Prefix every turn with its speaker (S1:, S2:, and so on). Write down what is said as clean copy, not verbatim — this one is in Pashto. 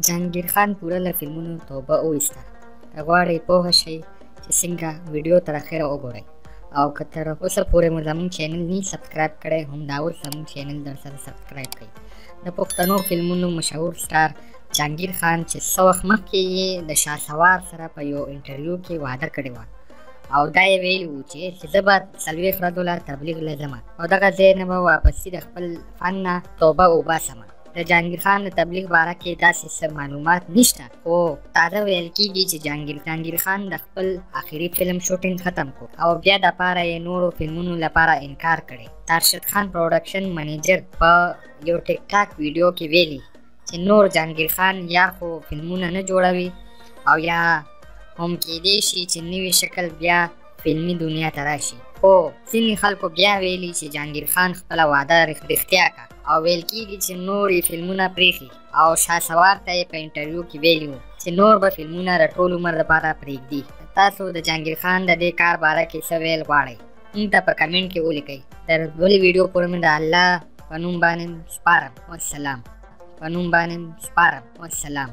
S1: جهانګیر خان پوره له فلمونو توبه وویسته. که غواړئ پوه شئ چې څنګه ویډیو تر اخره وګورئ، او که تر اوسه پورې مو زموږ چینل نه سبسکرایب کړی، همدا اوس زموږ چینل درسره سبسکرایب کړئ. د پښتنو فلمونو مشهور سټار جهانګیر خان چې څه وخت مخکې یې د شهسوار سره په یو انټرویو کې وعده کړې وه، او دا یې ویلي وو چې زه به 40 ورځو تبلیغ له ځمه او دغه ځای نه به واپسي د خپل فن نه توبه وباسمه. د جهانګیر خان د تبلیغ باره کې داسې څه معلومات نشته، خو تازه ویل کېږي چې جهانګیر خان د خپل آخري فلم شوټینګ ختم کړ او بیا دپاره یې نورو فلمونو لپاره انکار کړی. ترشد خان پروډکشن منیجر په یو ټیک ټاک ویډیو کې ویلي چې نور جهانګیر خان یا خو فلمونه نه جوړوي او یا هم کېدای شي چې نوي شکل بیا فلمي دنیا ته راشي. خو ځینې خلکو بیا ویلي چې جهانګیر خان خپله وعده رښتیا کړه، او ویل کېږي چې نور یې فلمونه پرېښي، او شهسوار ته یې په انټرویو کې ویلي وو چې نور به فلمونه د ټول عمر لپاره پرېږدي. تاسو د جهانګیر خان د دې کار باره کې څه ویل غواړئ؟ موږ ته په کمنټ کې ولیکئ. تر بلې ویډیو پورې مې د الله په نوم باندې سپارم. والسلام.